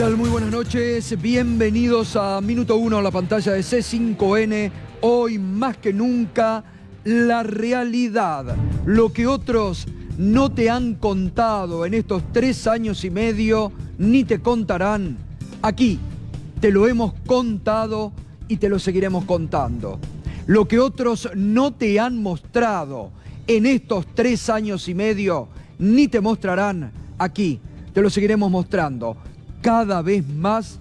tal? Muy buenas noches, bienvenidos a Minuto 1, la pantalla de C5N. Hoy más que nunca, la realidad, lo que otros no te han contado en estos 3 años y medio, ni te contarán. Aquí te lo hemos contado y te lo seguiremos contando. Lo que otros no te han mostrado en estos 3 años y medio, ni te mostrarán, aquí te lo seguiremos mostrando. Cada vez más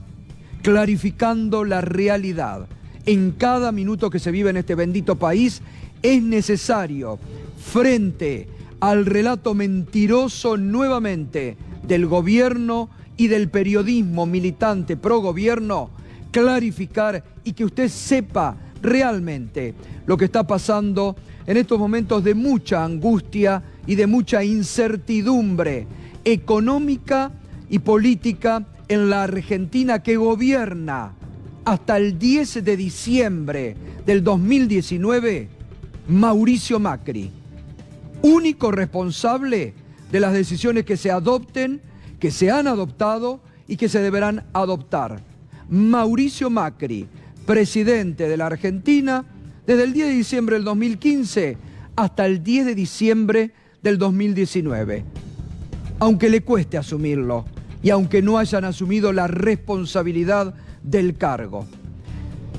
clarificando la realidad. En cada minuto que se vive en este bendito país es necesario, frente al relato mentiroso nuevamente del gobierno y del periodismo militante pro gobierno, clarificar y que usted sepa realmente lo que está pasando en estos momentos de mucha angustia y de mucha incertidumbre económica y política en la Argentina que gobierna hasta el 10 de diciembre del 2019 Mauricio Macri, único responsable de las decisiones que se adopten, que se han adoptado y que se deberán adoptar. Mauricio Macri, presidente de la Argentina desde el 10 de diciembre del 2015 hasta el 10 de diciembre del 2019. Aunque le cueste asumirlo y aunque no hayan asumido la responsabilidad del cargo.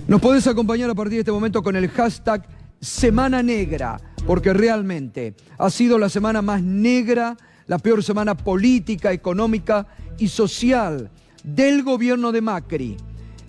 Nos podés acompañar a partir de este momento con el hashtag Semana Negra, porque realmente ha sido la semana más negra, la peor semana política, económica y social del gobierno de Macri,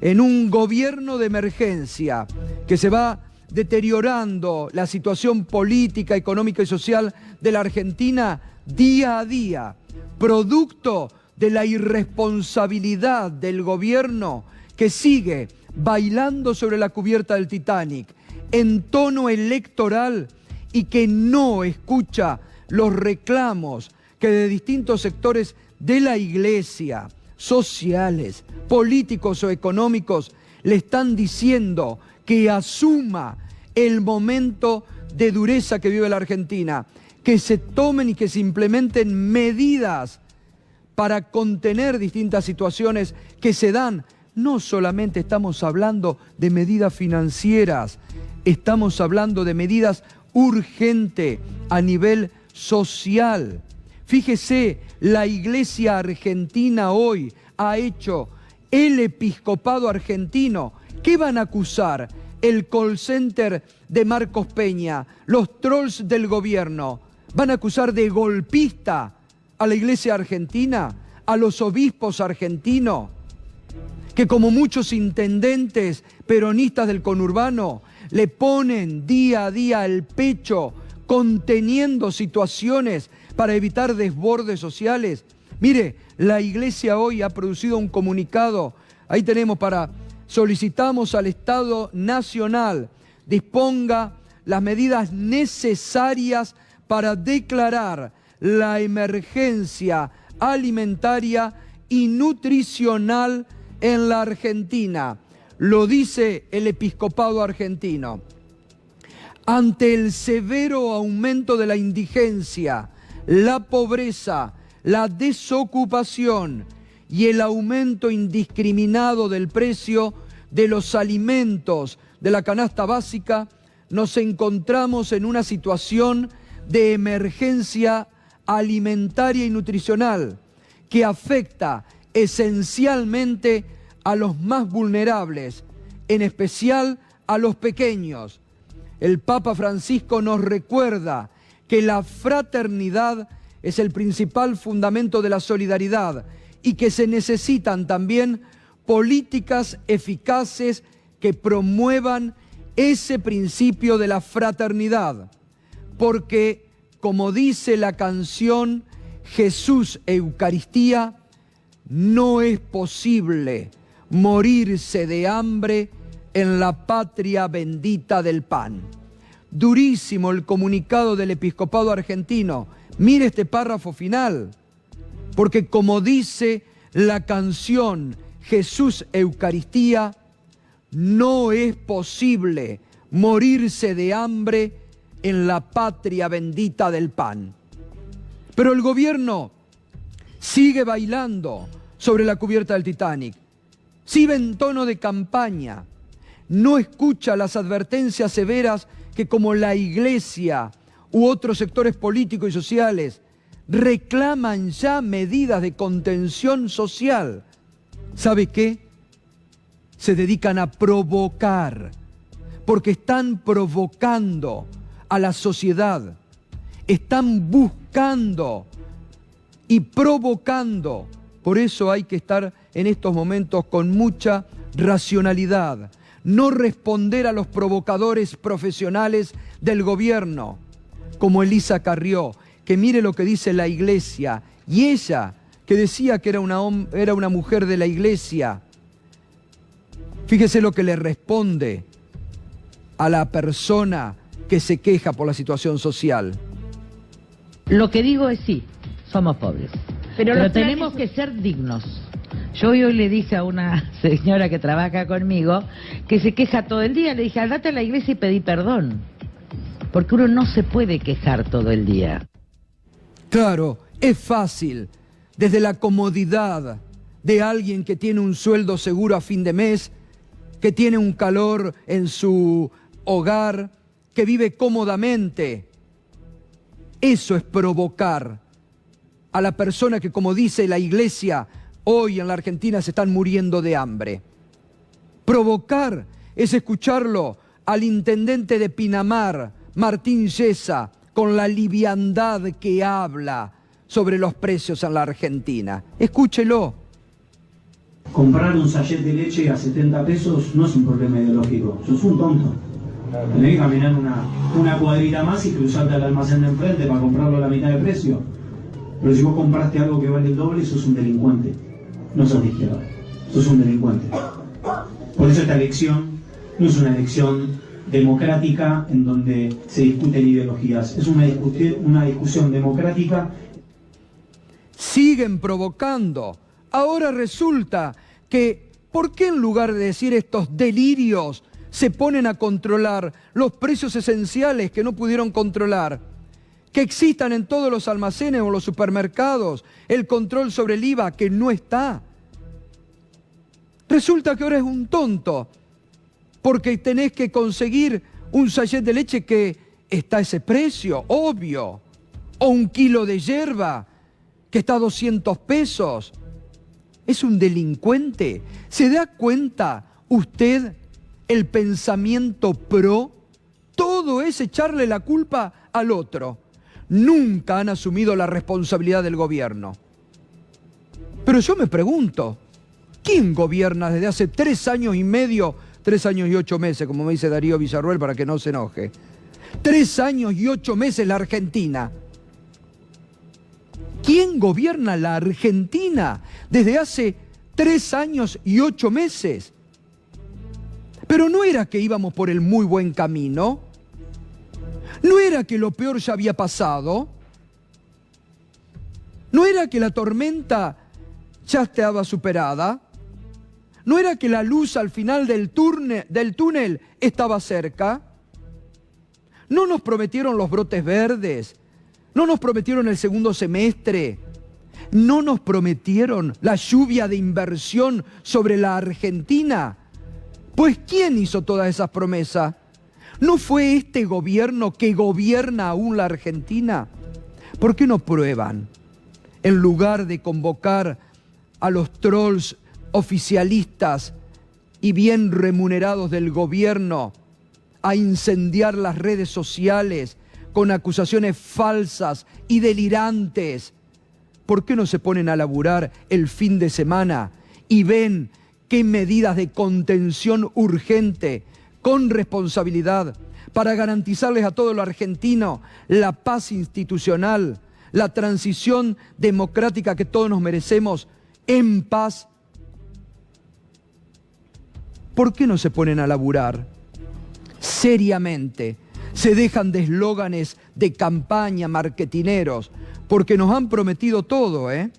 en un gobierno de emergencia que se va deteriorando la situación política, económica y social de la Argentina día a día, producto de la irresponsabilidad del gobierno que sigue bailando sobre la cubierta del Titanic en tono electoral y que no escucha los reclamos que de distintos sectores de la iglesia, sociales, políticos o económicos, le están diciendo que asuma el momento de dureza que vive la Argentina, que se tomen y que se implementen medidas para contener distintas situaciones que se dan. No solamente estamos hablando de medidas financieras, estamos hablando de medidas urgentes a nivel social. Fíjese, la Iglesia Argentina hoy ha hecho el episcopado argentino. ¿Qué van a acusar? El call center de Marcos Peña, los trolls del gobierno. ¿Van a acusar de golpista a la Iglesia Argentina, a los obispos argentinos, que como muchos intendentes peronistas del conurbano le ponen día a día el pecho conteniendo situaciones para evitar desbordes sociales? Mire, la Iglesia hoy ha producido un comunicado, ahí tenemos solicitamos al Estado Nacional disponga las medidas necesarias para declarar la emergencia alimentaria y nutricional en la Argentina. Lo dice el episcopado argentino. Ante el severo aumento de la indigencia, la pobreza, la desocupación y el aumento indiscriminado del precio de los alimentos de la canasta básica, nos encontramos en una situación de emergencia alimentaria y nutricional que afecta esencialmente a los más vulnerables, en especial a los pequeños. El Papa Francisco nos recuerda que la fraternidad es el principal fundamento de la solidaridad y que se necesitan también políticas eficaces que promuevan ese principio de la fraternidad. Porque, como dice la canción Jesús Eucaristía, no es posible morirse de hambre en la patria bendita del pan. Durísimo el comunicado del episcopado argentino. Mire este párrafo final, porque como dice la canción Jesús Eucaristía, no es posible morirse de hambre en la patria bendita del pan. Pero el gobierno sigue bailando sobre la cubierta del Titanic. Si ve en tono de campaña, no escucha las advertencias severas que como la Iglesia u otros sectores políticos y sociales reclaman ya medidas de contención social. ¿Sabe qué? Se dedican a provocar, porque están provocando a la sociedad, están buscando y provocando. Por eso hay que estar en estos momentos con mucha racionalidad, no responder a los provocadores profesionales del gobierno, como Elisa Carrió, que mire lo que dice la Iglesia, y ella, que decía que era una mujer de la Iglesia, fíjese lo que le responde a la persona que se queja por la situación social. Lo que digo es sí, somos pobres, pero tenemos que ser dignos. Yo hoy le dije a una señora que trabaja conmigo que se queja todo el día, le dije, andate a la iglesia y pedí perdón, porque uno no se puede quejar todo el día. Claro, es fácil, desde la comodidad de alguien que tiene un sueldo seguro a fin de mes, que tiene un calor en su hogar, que vive cómodamente. Eso es provocar a la persona que, como dice la Iglesia, hoy en la Argentina se están muriendo de hambre. Provocar es escucharlo al intendente de Pinamar, Martín Yesa, con la liviandad que habla sobre los precios en la Argentina. Escúchelo. Comprar un sachet de leche a 70 pesos no es un problema ideológico, sos un tonto. Tenés que caminar una cuadrita más y cruzarte al almacén de enfrente para comprarlo a la mitad de precio. Pero si vos compraste algo que vale el doble, sos un delincuente. No sos de izquierda, sos un delincuente. Por eso esta elección no es una elección democrática en donde se discuten ideologías, es una discusión democrática. Siguen provocando. Ahora resulta que, ¿por qué en lugar de decir estos delirios se ponen a controlar los precios esenciales que no pudieron controlar? Que existan en todos los almacenes o los supermercados el control sobre el IVA que no está. Resulta que ahora es un tonto, porque tenés que conseguir un sachet de leche que está a ese precio, obvio, o un kilo de yerba que está a 200 pesos. Es un delincuente. ¿Se da cuenta usted el pensamiento pro? Todo es echarle la culpa al otro. Nunca han asumido la responsabilidad del gobierno. Pero yo me pregunto, ¿quién gobierna desde hace 3 años y medio, 3 años y 8 meses, como me dice Darío Villarruel para que no se enoje? 3 años y 8 meses la Argentina. ¿Quién gobierna la Argentina desde hace 3 años y 8 meses? Pero no era que íbamos por el muy buen camino. ¿No era que lo peor ya había pasado? ¿No era que la tormenta ya estaba superada? ¿No era que la luz al final del túnel estaba cerca? ¿No nos prometieron los brotes verdes? ¿No nos prometieron el segundo semestre? ¿No nos prometieron la lluvia de inversión sobre la Argentina? Pues ¿quién hizo todas esas promesas? ¿No fue este gobierno que gobierna aún la Argentina? ¿Por qué no prueban? En lugar de convocar a los trolls oficialistas y bien remunerados del gobierno a incendiar las redes sociales con acusaciones falsas y delirantes, ¿por qué no se ponen a laburar el fin de semana y ven qué medidas de contención urgente, con responsabilidad, para garantizarles a todo lo argentino la paz institucional, la transición democrática que todos nos merecemos en paz? ¿Por qué no se ponen a laburar seriamente? Se dejan de eslóganes de campaña marketineros, porque nos han prometido todo, ¿eh?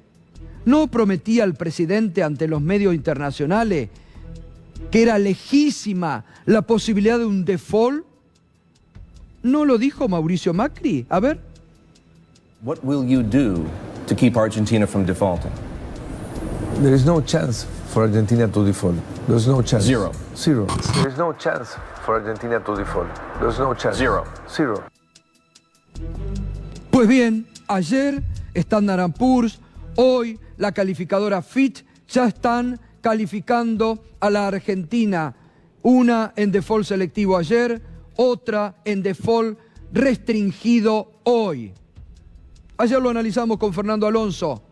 ¿No prometía el presidente ante los medios internacionales que era legítima la posibilidad de un default? ¿No lo dijo Mauricio Macri? A ver. What will you do to keep Argentina from defaulting? There is no chance for Argentina to default. There's no chance. Zero. Zero. There is no chance for Argentina to default. There's no chance. Zero. Zero. Pues bien, ayer Standard & Poor's, hoy la calificadora Fitch ya están calificando a la Argentina. Una en default selectivo ayer, otra en default restringido hoy. Ayer lo analizamos con Fernando Alonso.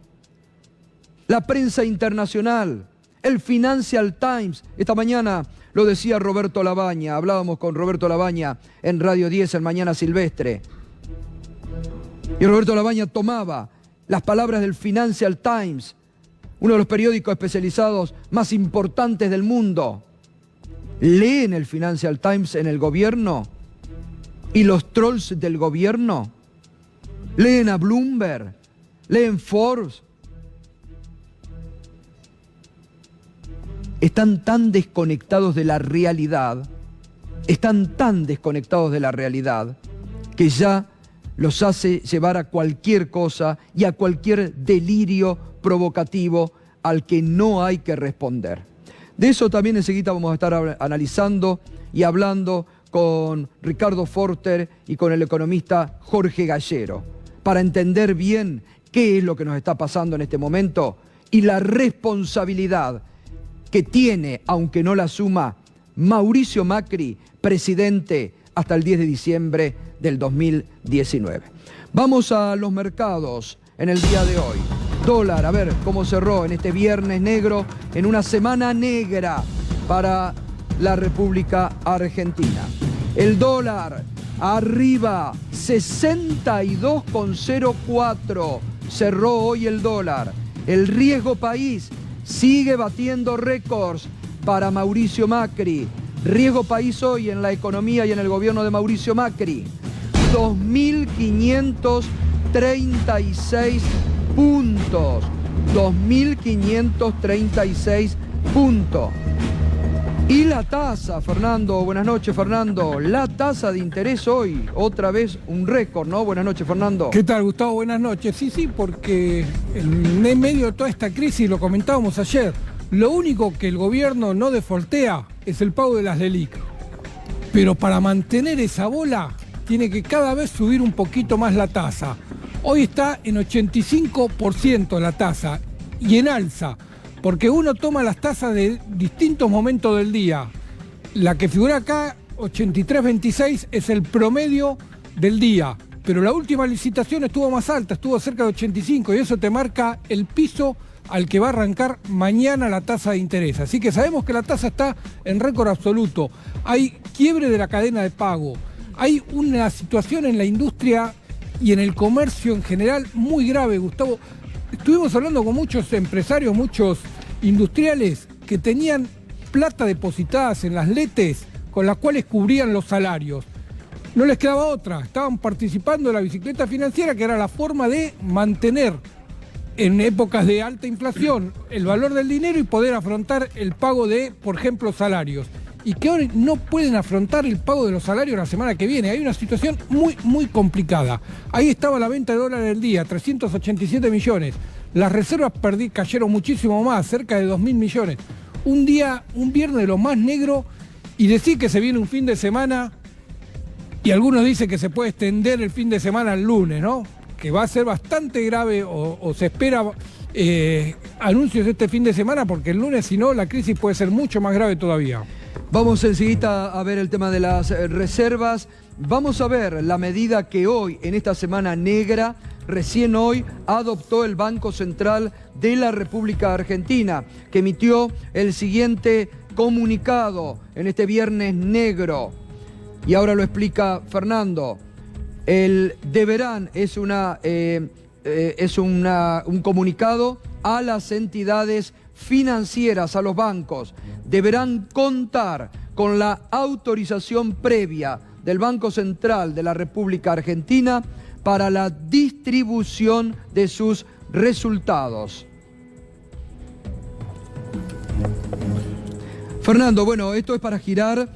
La prensa internacional, el Financial Times, esta mañana lo decía Roberto Labaña, hablábamos con Roberto Labaña en Radio 10 en Mañana Silvestre. Y Roberto Labaña tomaba las palabras del Financial Times, uno de los periódicos especializados más importantes del mundo. ¿Leen el Financial Times en el gobierno? ¿Y los trolls del gobierno? ¿Leen a Bloomberg? ¿Leen Forbes? Están tan desconectados de la realidad, que ya los hace llevar a cualquier cosa y a cualquier delirio provocativo al que no hay que responder. De eso también enseguida vamos a estar analizando y hablando con Ricardo Forter y con el economista Jorge Gallero, para entender bien qué es lo que nos está pasando en este momento y la responsabilidad que tiene, aunque no la asuma, Mauricio Macri, presidente hasta el 10 de diciembre del 2019. Vamos a los mercados en el día de hoy. Dólar, a ver cómo cerró en este viernes negro, en una semana negra para la República Argentina. El dólar arriba, 62,04 cerró hoy el dólar. El riesgo país sigue batiendo récords para Mauricio Macri. Riesgo país hoy en la economía y en el gobierno de Mauricio Macri. 2.536 puntos. 2.536 puntos. Y la tasa, Fernando, buenas noches, Fernando. La tasa de interés hoy, otra vez un récord, ¿no? Buenas noches, Fernando. ¿Qué tal, Gustavo? Buenas noches. Sí, porque en medio de toda esta crisis, lo comentábamos ayer, lo único que el gobierno no defaultea es el pago de las LELIQ. Pero para mantener esa bola, tiene que cada vez subir un poquito más la tasa. Hoy está en 85% la tasa y en alza. Porque uno toma las tasas de distintos momentos del día. La que figura acá, 83.26, es el promedio del día. Pero la última licitación estuvo más alta, estuvo cerca de 85, y eso te marca el piso al que va a arrancar mañana la tasa de interés. Así que sabemos que la tasa está en récord absoluto. Hay quiebre de la cadena de pago. Hay una situación en la industria y en el comercio en general muy grave, Gustavo. Estuvimos hablando con muchos empresarios, muchos industriales que tenían plata depositadas en las LETES con las cuales cubrían los salarios. No les quedaba otra, estaban participando de la bicicleta financiera, que era la forma de mantener en épocas de alta inflación el valor del dinero y poder afrontar el pago de, por ejemplo, salarios. Y que ahora no pueden afrontar el pago de los salarios la semana que viene. Hay una situación muy complicada. Ahí estaba la venta de dólares del día, 387 millones. Las reservas cayeron muchísimo más, cerca de 2.000 millones. Un viernes de lo más negro, y decir que se viene un fin de semana, y algunos dicen que se puede extender el fin de semana al lunes, ¿no? Que va a ser bastante grave, o se espera anuncios este fin de semana, porque el lunes, si no, la crisis puede ser mucho más grave todavía. Vamos enseguida a ver el tema de las reservas. Vamos a ver la medida que hoy, en esta semana negra, recién hoy adoptó el Banco Central de la República Argentina, que emitió el siguiente comunicado en este viernes negro. Y ahora lo explica Fernando. El deberán es un comunicado a las entidades financieras, a los bancos. Deberán contar con la autorización previa del Banco Central de la República Argentina para la distribución de sus resultados. Fernando, bueno, esto es para girar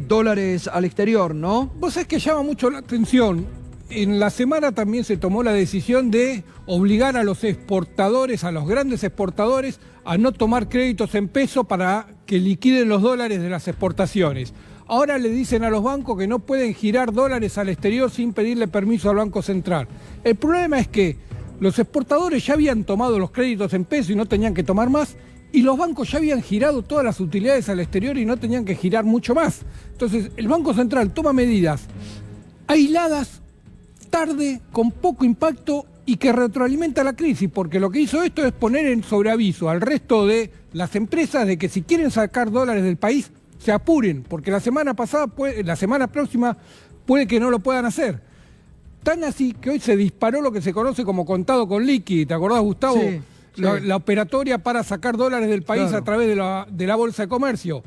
dólares al exterior, ¿no? Vos sabés que llama mucho la atención. en la semana también se tomó la decisión de obligar a los exportadores, a los grandes exportadores, a no tomar créditos en peso para que liquiden los dólares de las exportaciones. Ahora le dicen a los bancos que no pueden girar dólares al exterior sin pedirle permiso al Banco Central. El problema es que los exportadores ya habían tomado los créditos en peso y no tenían que tomar más, y los bancos ya habían girado todas las utilidades al exterior y no tenían que girar mucho más. Entonces, el Banco Central toma medidas aisladas, tarde, con poco impacto y que retroalimenta la crisis, porque lo que hizo esto es poner en sobreaviso al resto de las empresas de que si quieren sacar dólares del país, se apuren, porque la semana próxima puede que no lo puedan hacer. Tan así que hoy se disparó lo que se conoce como contado con liqui. ¿Te acordás, Gustavo? Sí. La operatoria para sacar dólares del país, claro, a través de la Bolsa de Comercio.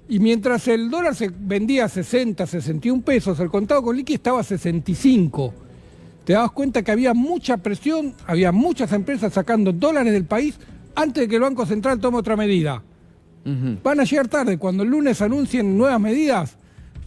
Y mientras el dólar se vendía a 60, 61 pesos, el contado con liqui estaba a 65. Te dabas cuenta que había mucha presión, había muchas empresas sacando dólares del país antes de que el Banco Central tome otra medida. Van a llegar tarde. Cuando el lunes anuncien nuevas medidas,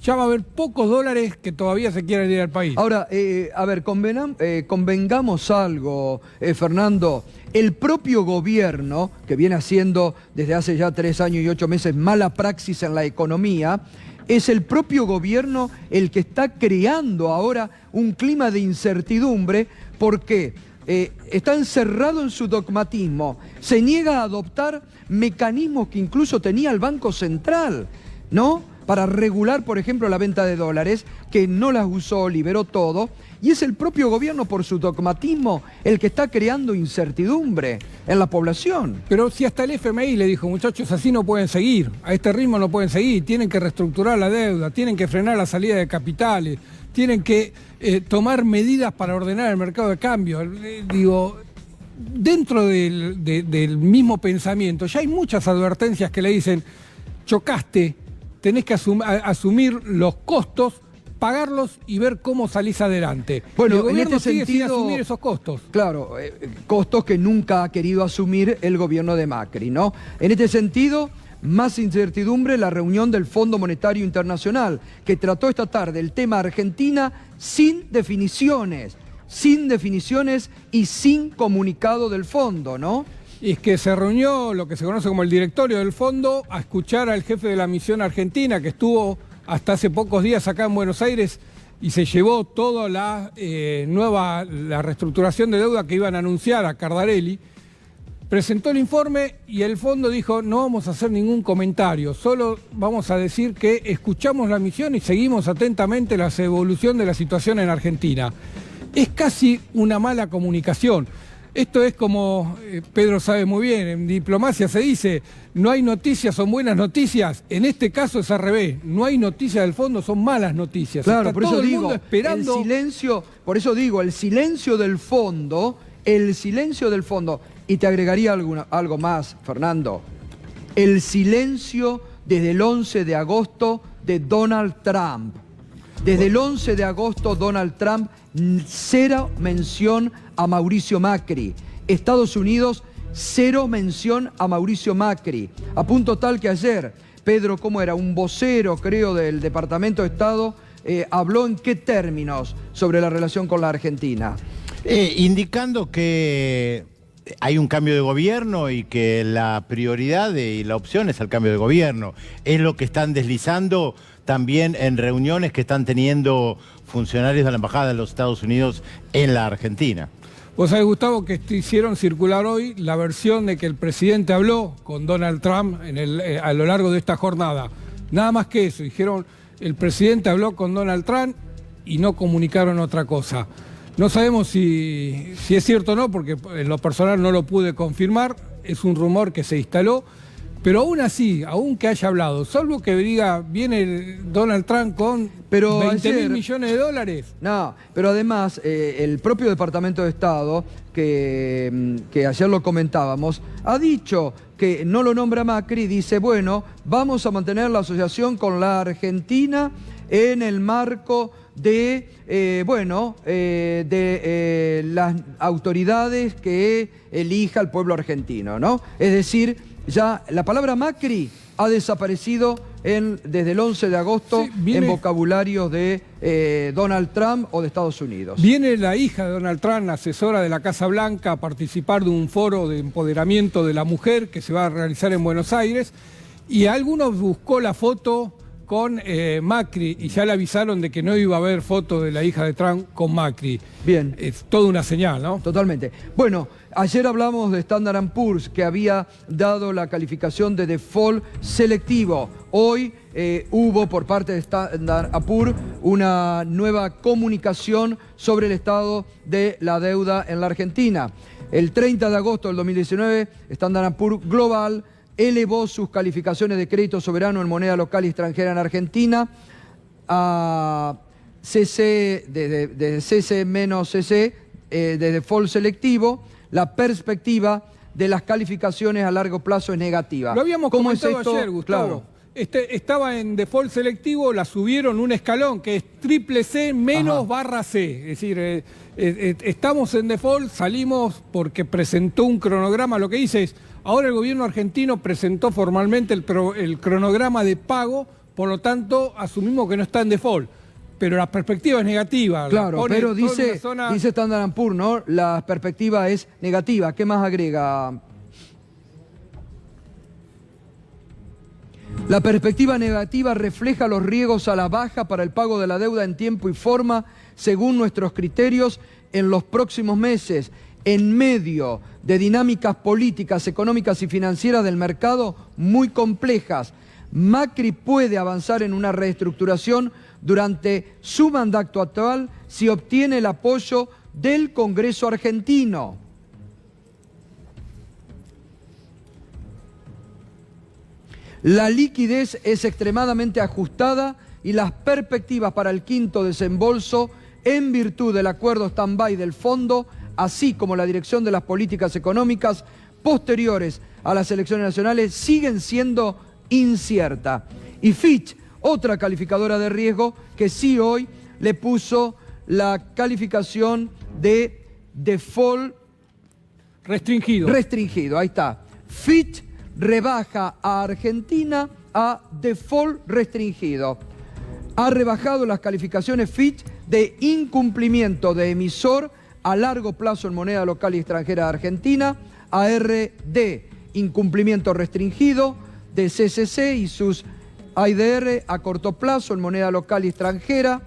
ya va a haber pocos dólares que todavía se quieran ir al país. Ahora, a ver, convengamos algo, Fernando. El propio gobierno, que viene haciendo desde hace ya 3 años y 8 meses mala praxis en la economía, es el propio gobierno el que está creando ahora un clima de incertidumbre porque está encerrado en su dogmatismo, se niega a adoptar mecanismos que incluso tenía el Banco Central, ¿no?, para regular, por ejemplo, la venta de dólares, que no las usó, liberó todo, y es el propio gobierno, por su dogmatismo, el que está creando incertidumbre en la población. Pero si hasta el FMI le dijo, muchachos, así no pueden seguir, a este ritmo no pueden seguir, tienen que reestructurar la deuda, tienen que frenar la salida de capitales, tienen que tomar medidas para ordenar el mercado de cambio. Digo, dentro del mismo pensamiento, ya hay muchas advertencias que le dicen, chocaste, tenés que asumir los costos, pagarlos y ver cómo salís adelante. Bueno, en este sentido, sin asumir esos costos. Claro, costos que nunca ha querido asumir el gobierno de Macri, ¿no? En este sentido, más incertidumbre la reunión del Fondo Monetario Internacional, que trató esta tarde el tema Argentina sin definiciones y sin comunicado del fondo, ¿no? Y es que se reunió lo que se conoce como el directorio del fondo a escuchar al jefe de la misión argentina, que estuvo hasta hace pocos días acá en Buenos Aires y se llevó toda la reestructuración de deuda que iban a anunciar a Cardarelli. Presentó el informe y el fondo dijo, no vamos a hacer ningún comentario, solo vamos a decir que escuchamos la misión y seguimos atentamente la evolución de la situación en Argentina. Es casi una mala comunicación. Esto es como, Pedro sabe muy bien, en diplomacia se dice, no hay noticias, son buenas noticias. En este caso es al revés, no hay noticias del fondo, son malas noticias. Claro, está por eso todo el digo, mundo esperando... el silencio del fondo, y te agregaría algo más, Fernando, el silencio desde el 11 de agosto de Donald Trump. Desde el 11 de agosto, Donald Trump, cero mención a Mauricio Macri. Estados Unidos, cero mención a Mauricio Macri. A punto tal que ayer, Pedro, ¿cómo era? Un vocero, creo, del Departamento de Estado, habló en qué términos sobre la relación con la Argentina. Indicando que hay un cambio de gobierno y que la prioridad y la opción es el cambio de gobierno. Es lo que están deslizando también en reuniones que están teniendo funcionarios de la Embajada de los Estados Unidos en la Argentina. Vos sabés, Gustavo, que hicieron circular hoy la versión de que el presidente habló con Donald Trump a lo largo de esta jornada. Nada más que eso, dijeron, el presidente habló con Donald Trump y no comunicaron otra cosa. No sabemos si es cierto o no, porque en lo personal no lo pude confirmar, es un rumor que se instaló, pero aún así, aún que haya hablado, salvo que diga, viene Donald Trump con 20.000 millones de dólares. No, pero además, el propio Departamento de Estado, que ayer lo comentábamos, ha dicho que no lo nombra Macri, dice, bueno, vamos a mantener la asociación con la Argentina en el marco de, las autoridades que elija el pueblo argentino, ¿no? Es decir, ya la palabra Macri ha desaparecido desde el 11 de agosto en vocabularios de Donald Trump o de Estados Unidos. Viene la hija de Donald Trump, asesora de la Casa Blanca, a participar de un foro de empoderamiento de la mujer que se va a realizar en Buenos Aires, y algunos buscó la foto con Macri y ya le avisaron de que no iba a haber foto de la hija de Trump con Macri. Bien. Es toda una señal, ¿no? Totalmente. Bueno, ayer hablamos de Standard & Poor's, que había dado la calificación de default selectivo. Hoy hubo por parte de Standard & Poor's una nueva comunicación sobre el estado de la deuda en la Argentina. El 30 de agosto del 2019, Standard & Poor's Global elevó sus calificaciones de crédito soberano en moneda local y extranjera en Argentina a CC, de CC-CC, de default selectivo. La perspectiva de las calificaciones a largo plazo es negativa. Lo habíamos comentado ayer, Gustavo. Claro. Estaba en default selectivo, la subieron un escalón, que es triple C menos barra C. Es decir, estamos en default, salimos porque presentó un cronograma. Lo que dice es, ahora el gobierno argentino presentó formalmente el cronograma de pago, por lo tanto asumimos que no está en default. Pero la perspectiva es negativa. Claro, pero dice Standard & Poor's, ¿no? La perspectiva es negativa. ¿Qué más agrega? La perspectiva negativa refleja los riesgos a la baja para el pago de la deuda en tiempo y forma, según nuestros criterios, en los próximos meses, en medio de dinámicas políticas, económicas y financieras del mercado muy complejas. Macri puede avanzar en una reestructuración durante su mandato actual si obtiene el apoyo del Congreso argentino. La liquidez es extremadamente ajustada y las perspectivas para el quinto desembolso, en virtud del acuerdo stand-by del fondo, así como la dirección de las políticas económicas posteriores a las elecciones nacionales, siguen siendo inciertas. Y Fitch, otra calificadora de riesgo, que sí hoy le puso la calificación de default restringido. Ahí está. Fitch rebaja a Argentina a default restringido. Ha rebajado las calificaciones Fitch de incumplimiento de emisor a largo plazo en moneda local y extranjera de Argentina, a RD, incumplimiento restringido de CCC y sus AIDR a corto plazo en moneda local y extranjera.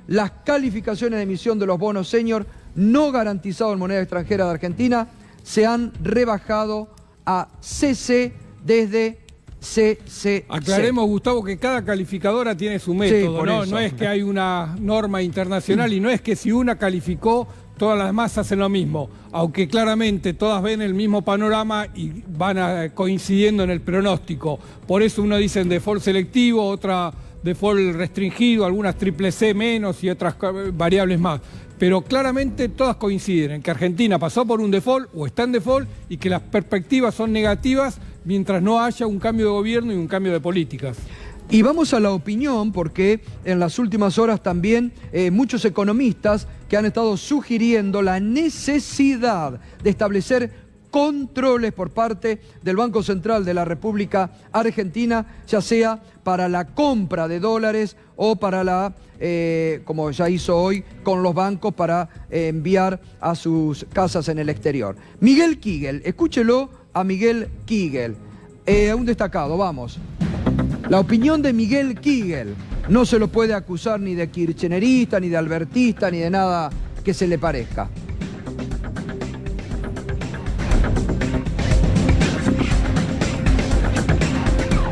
Las calificaciones de emisión de los bonos senior no garantizados en moneda extranjera de Argentina se han rebajado a CC desde CCC. Aclaremos, Gustavo, que cada calificadora tiene su método, ¿no? No es que hay una norma internacional y no es que si una calificó, todas las demás hacen lo mismo, aunque claramente todas ven el mismo panorama y van coincidiendo en el pronóstico. Por eso uno dice en default selectivo, otra default restringido, algunas triple C menos y otras variables más. Pero claramente todas coinciden en que Argentina pasó por un default o está en default y que las perspectivas son negativas mientras no haya un cambio de gobierno y un cambio de políticas. Y vamos a la opinión, porque en las últimas horas también muchos economistas que han estado sugiriendo la necesidad de establecer controles por parte del Banco Central de la República Argentina, ya sea para la compra de dólares o para la, como ya hizo hoy con los bancos, para enviar a sus casas en el exterior. Miguel Kigel, escúchelo a Miguel Kigel, un destacado, vamos. La opinión de Miguel Kigel, no se lo puede acusar ni de kirchnerista, ni de albertista, ni de nada que se le parezca.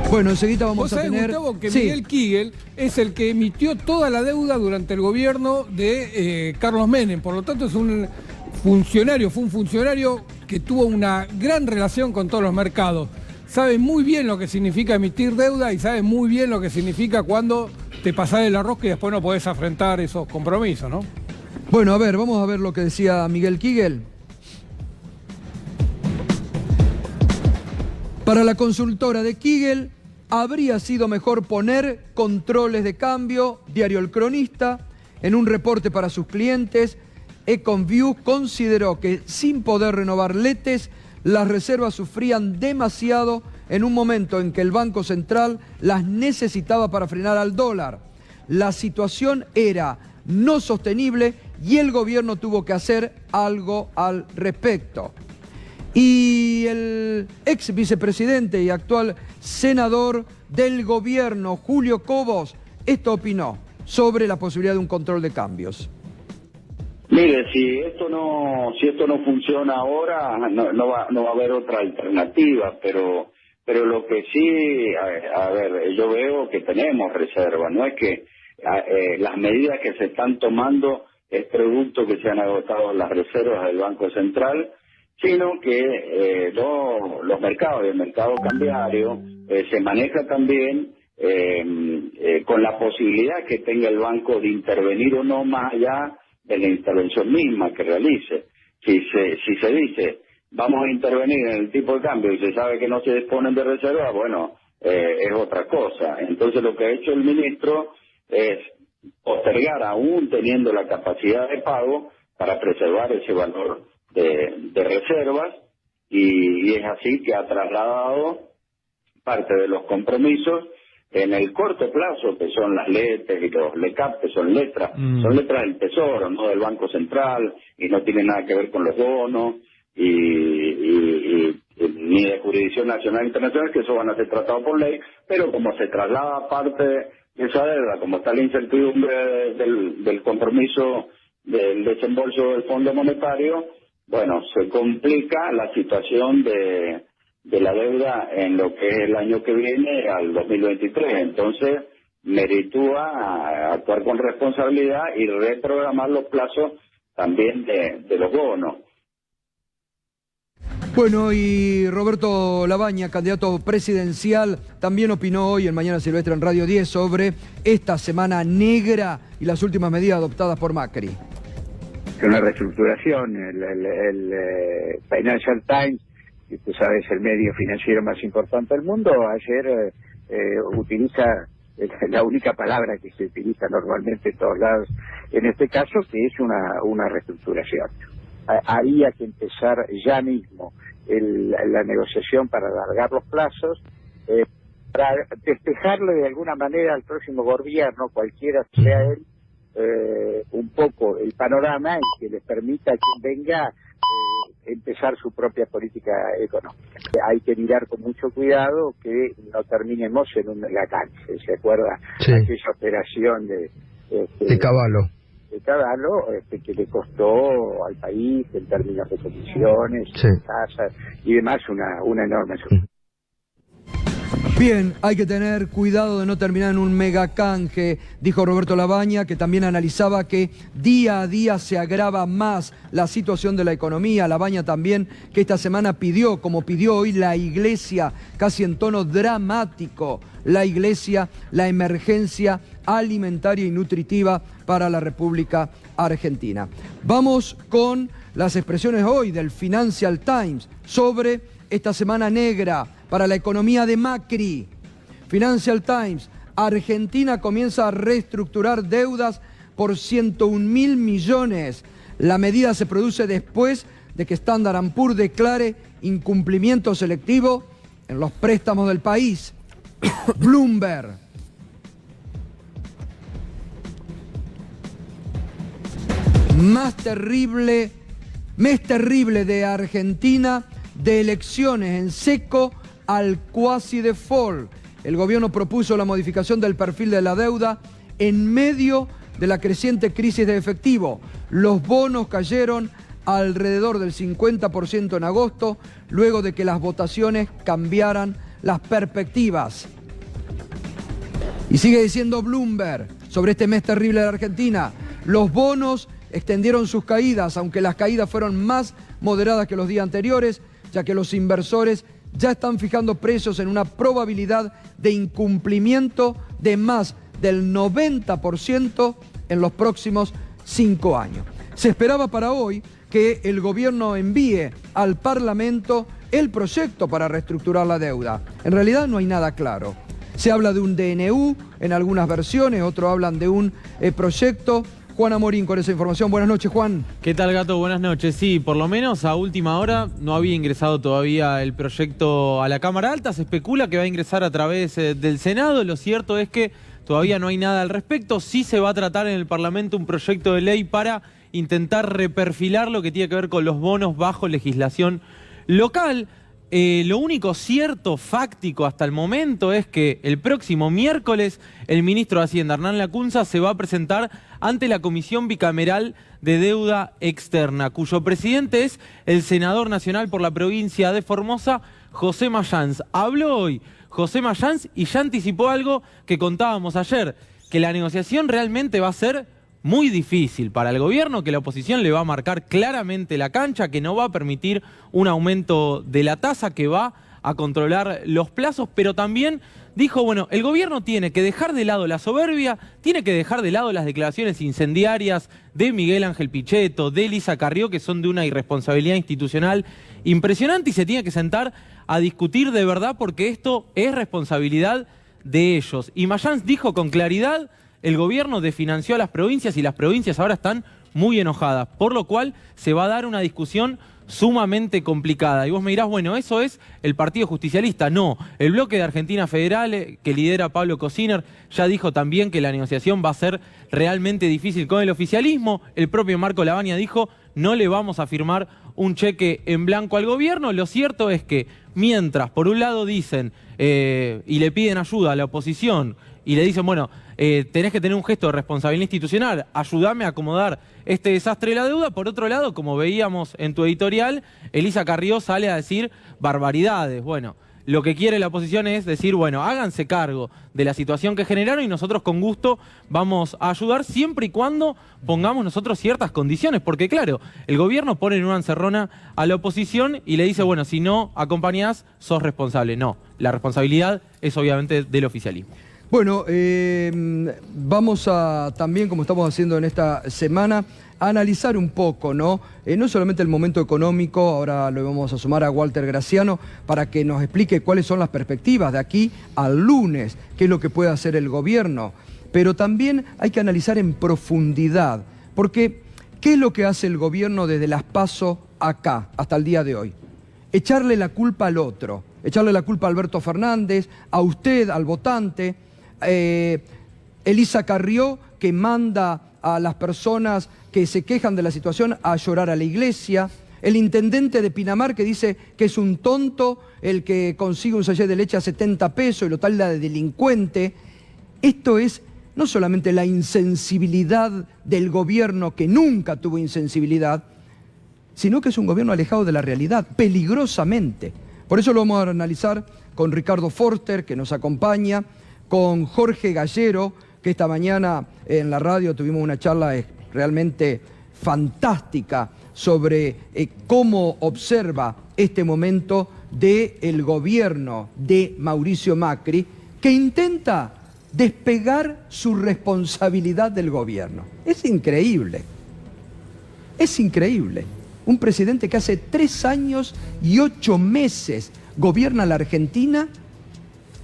Bueno, enseguida vamos a tener... Gustavo, que Miguel Kigel es el que emitió toda la deuda durante el gobierno de Carlos Menem. Por lo tanto, es un funcionario, fue un funcionario que tuvo una gran relación con todos los mercados. Sabe muy bien lo que significa emitir deuda y sabe muy bien lo que significa cuando te pasás el arroz y después no podés afrontar esos compromisos, ¿no? Bueno, a ver, vamos a ver lo que decía Miguel Kigel. Para la consultora de Kigel, habría sido mejor poner controles de cambio. Diario El Cronista, en un reporte para sus clientes, Econview consideró que sin poder renovar letes, las reservas sufrían demasiado en un momento en que el Banco Central las necesitaba para frenar al dólar. La situación era no sostenible y el gobierno tuvo que hacer algo al respecto. Y el ex vicepresidente y actual senador del gobierno, Julio Cobos, esto opinó sobre la posibilidad de un control de cambios. Mire, si esto no funciona ahora, no va a haber otra alternativa, pero lo que sí, a ver, yo veo que tenemos reserva, no es que las medidas que se están tomando es producto que se han agotado las reservas del Banco Central, sino que los mercados, el mercado cambiario, se maneja también con la posibilidad que tenga el banco de intervenir o no más allá de la intervención misma que realice. Si se dice, vamos a intervenir en el tipo de cambio y se sabe que no se disponen de reserva, bueno, es otra cosa. Entonces lo que ha hecho el ministro es postergar, aún teniendo la capacidad de pago, para preservar ese valor de reservas, y es así que ha trasladado parte de los compromisos en el corto plazo, que son las LETES y los LECAP, que son letras del Tesoro, no del Banco Central, y no tienen nada que ver con los bonos, y ni de jurisdicción nacional e internacional, que eso van a ser tratados por ley, pero como se traslada parte de esa deuda, como está la incertidumbre del compromiso del desembolso del Fondo Monetario, bueno, se complica la situación de la deuda en lo que es el año que viene, al 2023. Entonces, meritúa actuar con responsabilidad y reprogramar los plazos también de los bonos. Bueno, y Roberto Labaña, candidato presidencial, también opinó hoy en Mañana Silvestre en Radio 10 sobre esta semana negra y las últimas medidas adoptadas por Macri. Una reestructuración, el Financial Times, que tú sabes, el medio financiero más importante del mundo, ayer utiliza la única palabra que se utiliza normalmente en todos lados, en este caso, que es una reestructuración. Había que empezar ya mismo la negociación para alargar los plazos, para despejarle de alguna manera al próximo gobierno, cualquiera sea él, un poco el panorama y que les permita a quien venga empezar su propia política económica. Hay que mirar con mucho cuidado que no terminemos en un lacance. ¿Se acuerda? Sí. Aquella operación de Cavallo. De Cavallo, que le costó al país en términos de comisiones, sí, tasas y demás una enorme suma. Bien, hay que tener cuidado de no terminar en un megacanje, dijo Roberto Labaña, que también analizaba que día a día se agrava más la situación de la economía. Labaña también, que esta semana pidió, como pidió hoy la Iglesia, casi en tono dramático, la Iglesia, la emergencia alimentaria y nutritiva para la República Argentina. Vamos con las expresiones hoy del Financial Times sobre esta semana negra para la economía de Macri. Financial Times: Argentina comienza a reestructurar deudas por 101.000 millones. La medida se produce después de que Standard & Poor's declare incumplimiento selectivo en los préstamos del país. Bloomberg: mes terrible de Argentina, de elecciones en seco al cuasi default. El gobierno propuso la modificación del perfil de la deuda en medio de la creciente crisis de efectivo. Los bonos cayeron alrededor del 50% en agosto, luego de que las votaciones cambiaran las perspectivas. Y sigue diciendo Bloomberg sobre este mes terrible de la Argentina: los bonos extendieron sus caídas, aunque las caídas fueron más moderadas que los días anteriores, ya que los inversores ya están fijando precios en una probabilidad de incumplimiento de más del 90% en los próximos 5 años. Se esperaba para hoy que el gobierno envíe al Parlamento el proyecto para reestructurar la deuda. En realidad no hay nada claro. Se habla de un DNU en algunas versiones, otros hablan de un proyecto Juan Amorín con esa información. Buenas noches, Juan. ¿Qué tal, Gato? Buenas noches. Sí, por lo menos a última hora no había ingresado todavía el proyecto a la Cámara Alta. Se especula que va a ingresar a través del Senado. Lo cierto es que todavía no hay nada al respecto. Sí se va a tratar en el Parlamento un proyecto de ley para intentar reperfilar lo que tiene que ver con los bonos bajo legislación local. Lo único cierto, fáctico hasta el momento es que el próximo miércoles el ministro de Hacienda, Hernán Lacunza, se va a presentar ante la Comisión Bicameral de Deuda Externa, cuyo presidente es el senador nacional por la provincia de Formosa, José Mayans. Habló hoy José Mayans y ya anticipó algo que contábamos ayer, que la negociación realmente va a ser muy difícil para el gobierno, que la oposición le va a marcar claramente la cancha, que no va a permitir un aumento de la tasa, que va a controlar los plazos, pero también dijo, bueno, el gobierno tiene que dejar de lado la soberbia, tiene que dejar de lado las declaraciones incendiarias de Miguel Ángel Pichetto, de Elisa Carrió, que son de una irresponsabilidad institucional impresionante, y se tiene que sentar a discutir de verdad, porque esto es responsabilidad de ellos. Y Mayans dijo con claridad: el gobierno desfinanció a las provincias y las provincias ahora están muy enojadas, por lo cual se va a dar una discusión sumamente complicada. Y vos me dirás, bueno, eso es el Partido Justicialista. No, el bloque de Argentina Federal, que lidera Pablo Cosiner, ya dijo también que la negociación va a ser realmente difícil con el oficialismo. El propio Marco Lavagna dijo, no le vamos a firmar un cheque en blanco al gobierno. Lo cierto es que mientras, por un lado dicen, y le piden ayuda a la oposición, y le dicen, bueno, tenés que tener un gesto de responsabilidad institucional, ayúdame a acomodar este desastre de la deuda. Por otro lado, como veíamos en tu editorial, Elisa Carrió sale a decir barbaridades. Bueno, lo que quiere la oposición es decir, bueno, háganse cargo de la situación que generaron y nosotros con gusto vamos a ayudar, siempre y cuando pongamos nosotros ciertas condiciones, porque claro, el gobierno pone en una encerrona a la oposición y le dice, bueno, si no acompañás, sos responsable. No, la responsabilidad es obviamente del oficialismo. Bueno, vamos a también, como estamos haciendo en esta semana, a analizar un poco, ¿no? No solamente el momento económico, ahora lo vamos a sumar a Walter Graciano para que nos explique cuáles son las perspectivas de aquí al lunes, qué es lo que puede hacer el gobierno, pero también hay que analizar en profundidad, porque ¿qué es lo que hace el gobierno desde las PASO acá, hasta el día de hoy? Echarle la culpa al otro, echarle la culpa a Alberto Fernández, a usted, al votante. Elisa Carrió, que manda a las personas que se quejan de la situación a llorar a la iglesia. El intendente de Pinamar, que dice que es un tonto el que consigue un sachet de leche a 70 pesos y lo talda de delincuente. Esto es no solamente la insensibilidad del gobierno, que nunca tuvo insensibilidad, sino que es un gobierno alejado de la realidad, peligrosamente. Por eso lo vamos a analizar con Ricardo Forster, que nos acompaña, con Jorge Gallero, que esta mañana en la radio tuvimos una charla realmente fantástica sobre cómo observa este momento del gobierno de Mauricio Macri, que intenta despegar su responsabilidad del gobierno. Es increíble. Es increíble. Un presidente que hace 3 años y 8 meses gobierna la Argentina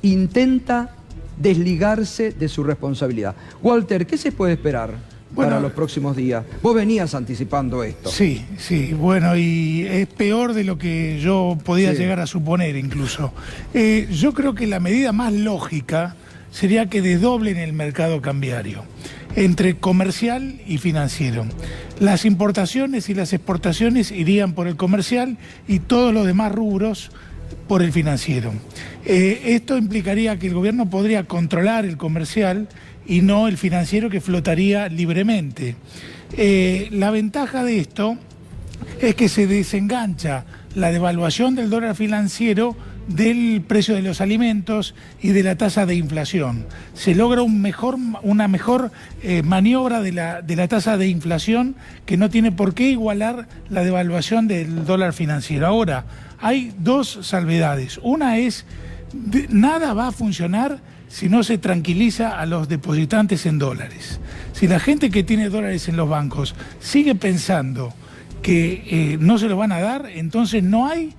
intenta desligarse de su responsabilidad. Walter, ¿qué se puede esperar para los próximos días? Vos venías anticipando esto. Sí, sí, bueno, y es peor de lo que yo podía llegar a suponer incluso. Yo creo que la medida más lógica sería que desdoblen el mercado cambiario entre comercial y financiero. Las importaciones y las exportaciones irían por el comercial y todos los demás rubros por el financiero. Esto implicaría que el gobierno podría controlar el comercial y no el financiero, que flotaría libremente. La ventaja de esto es que se desengancha la devaluación del dólar financiero del precio de los alimentos y de la tasa de inflación. Se logra una mejor maniobra de la tasa de inflación, que no tiene por qué igualar la devaluación del dólar financiero. Ahora, hay 2 salvedades. Una es, nada va a funcionar si no se tranquiliza a los depositantes en dólares. Si la gente que tiene dólares en los bancos sigue pensando que no se los van a dar, entonces no hay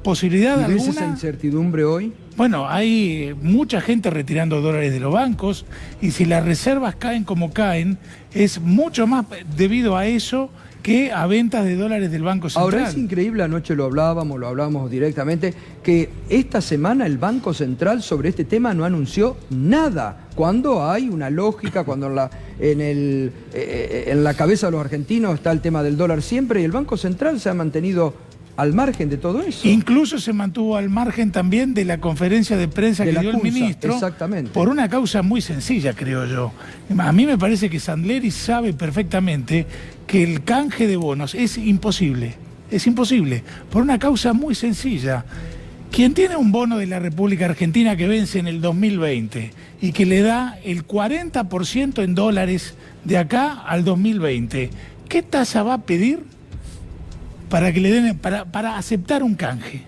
posibilidad alguna. ¿Ves esa incertidumbre hoy? Bueno, hay mucha gente retirando dólares de los bancos y si las reservas caen como caen, es mucho más debido a eso que a ventas de dólares del Banco Central. Ahora es increíble, anoche lo hablábamos directamente, que esta semana el Banco Central sobre este tema no anunció nada. Cuando hay una lógica, cuando en la cabeza de los argentinos está el tema del dólar siempre, y el Banco Central se ha mantenido al margen de todo eso. Incluso se mantuvo al margen también de la conferencia de prensa que dio el ministro. Exactamente. Por una causa muy sencilla, creo yo. A mí me parece que Sandleri sabe perfectamente que el canje de bonos es imposible. Es imposible. Por una causa muy sencilla. Quien tiene un bono de la República Argentina que vence en el 2020 y que le da el 40% en dólares de acá al 2020, ¿qué tasa va a pedir para que le den para aceptar un canje?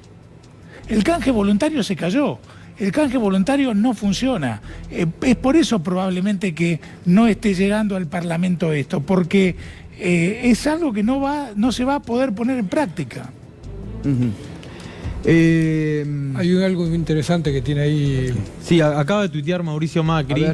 El canje voluntario se cayó. El canje voluntario no funciona. Es por eso probablemente que no esté llegando al Parlamento esto, porque es algo que no se va a poder poner en práctica. Hay algo interesante que tiene ahí. Sí, acaba de tuitear Mauricio Macri.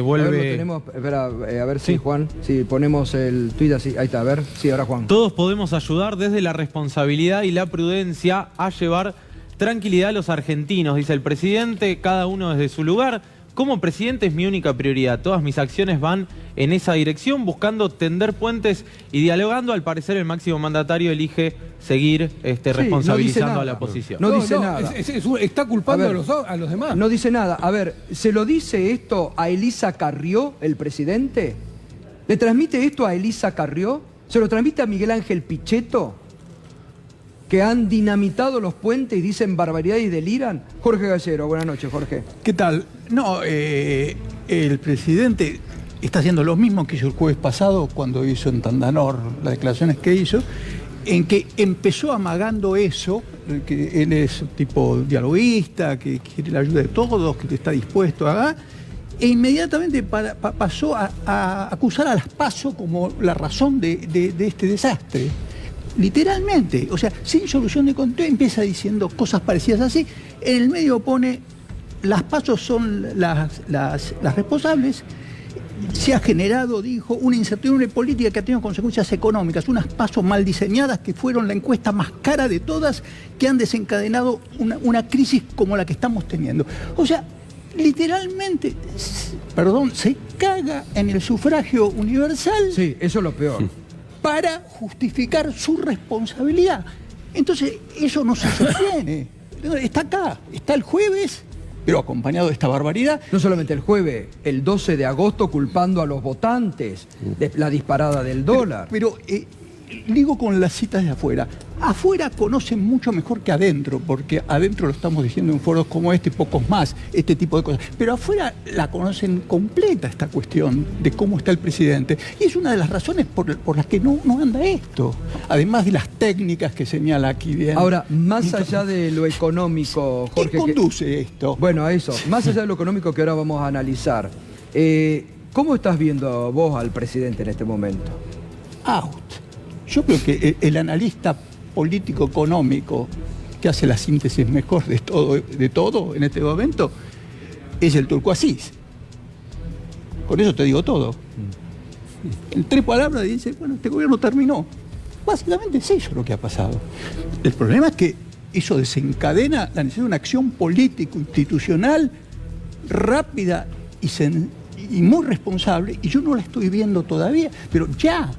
Vuelve. A ver, lo tenemos. Espera, a ver si, Juan, si ponemos el tuit así. Ahí está, a ver. Sí, ahora Juan. Todos podemos ayudar desde la responsabilidad y la prudencia a llevar tranquilidad a los argentinos, dice el presidente, cada uno desde su lugar. Como presidente es mi única prioridad. Todas mis acciones van en esa dirección, buscando tender puentes y dialogando. Al parecer el máximo mandatario elige seguir responsabilizando a la oposición. No dice nada. Está culpando a los demás. No dice nada. A ver, ¿se lo dice esto a Elisa Carrió, el presidente? ¿Le transmite esto a Elisa Carrió? ¿Se lo transmite a Miguel Ángel Pichetto? Que han dinamitado los puentes y dicen barbaridad y deliran. Jorge Gallero, buenas noches, Jorge. ¿Qué tal? No, el presidente está haciendo lo mismo que hizo el jueves pasado cuando hizo en Tandanor las declaraciones que hizo, en que empezó amagando eso, que él es un tipo dialoguista, que quiere la ayuda de todos, que está dispuesto a... E inmediatamente pasó a acusar a las PASO como la razón de este desastre. Literalmente, o sea, sin solución de control, empieza diciendo cosas parecidas así. En el medio pone, las PASO son las responsables. Se ha generado, dijo, una incertidumbre política que ha tenido consecuencias económicas, unas PASO mal diseñadas que fueron la encuesta más cara de todas, que han desencadenado una crisis como la que estamos teniendo. O sea, literalmente, se caga en el sufragio universal. Sí, eso es lo peor. Para justificar su responsabilidad. Entonces, eso no se sostiene. Está acá, está el jueves, pero acompañado de esta barbaridad. No solamente el jueves, el 12 de agosto culpando a los votantes de la disparada del dólar. Pero digo con las citas de afuera. Afuera conocen mucho mejor que adentro, porque adentro lo estamos diciendo en foros como este y pocos más, este tipo de cosas. Pero afuera la conocen completa esta cuestión de cómo está el presidente. Y es una de las razones por las que no anda esto. Además de las técnicas que señala aquí bien. Ahora, más allá de lo económico, Jorge... ¿Qué conduce esto? Bueno, a eso. Más allá de lo económico que ahora vamos a analizar. ¿Cómo estás viendo vos al presidente en este momento? Out. Yo creo que el analista político-económico que hace la síntesis mejor de todo en este momento es el Turco Asís. Con eso te digo todo. En 3 palabras dice, bueno, este gobierno terminó. Básicamente es eso lo que ha pasado. El problema es que eso desencadena la necesidad de una acción político-institucional rápida y muy responsable, y yo no la estoy viendo todavía, pero ya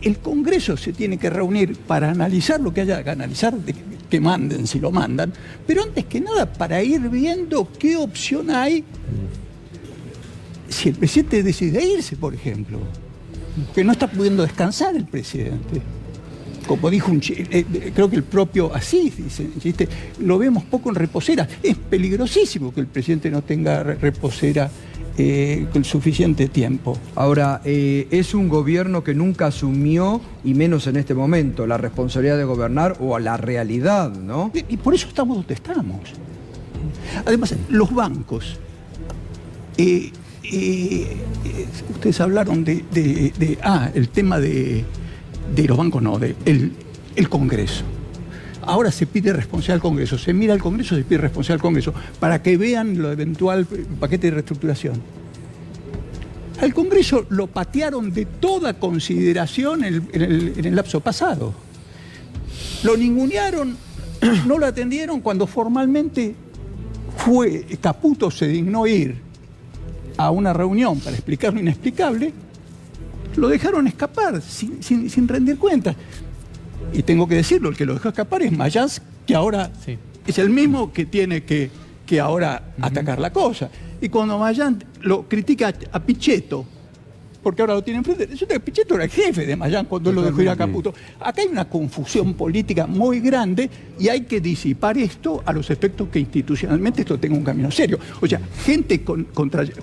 el Congreso se tiene que reunir para analizar lo que haya que analizar, que manden si lo mandan, pero antes que nada para ir viendo qué opción hay si el presidente decide irse, por ejemplo, que no está pudiendo descansar el presidente. Como dijo creo que el propio Asís dice, lo vemos poco en reposera. Es peligrosísimo que el presidente no tenga reposera con suficiente tiempo. Ahora, es un gobierno que nunca asumió, y menos en este momento, la responsabilidad de gobernar o a la realidad, ¿no? Y por eso estamos donde estamos. Además, los bancos. Ustedes hablaron el tema de los bancos, no, el Congreso. ahora se pide responsabilidad al Congreso, se mira al Congreso, se pide responsabilidad al Congreso, para que vean lo eventual paquete de reestructuración. Al Congreso lo patearon de toda consideración en el lapso pasado. Lo ningunearon, no lo atendieron cuando formalmente Caputo se dignó ir a una reunión para explicar lo inexplicable. Lo dejaron escapar sin rendir cuentas. Y tengo que decirlo, el que lo dejó escapar es Mayans, que ahora es el mismo que tiene que ahora atacar la cosa. Y cuando Mayans lo critica a Pichetto, porque ahora lo tiene enfrente, resulta que Pichetto era el jefe de Mayans cuando lo dejó ir a Caputo. Acá hay una confusión política muy grande y hay que disipar esto a los efectos que institucionalmente esto tenga un camino serio. O sea, gente con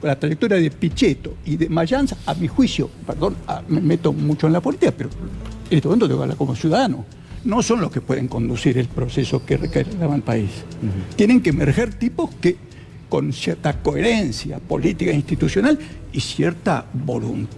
la trayectoria de Pichetto y de Mayans, a mi juicio, perdón, me meto mucho en la política, pero en este momento tengo que hablar como ciudadano. No son los que pueden conducir el proceso que reclama el país. Tienen que emerger tipos que con cierta coherencia política e institucional y cierta voluntad.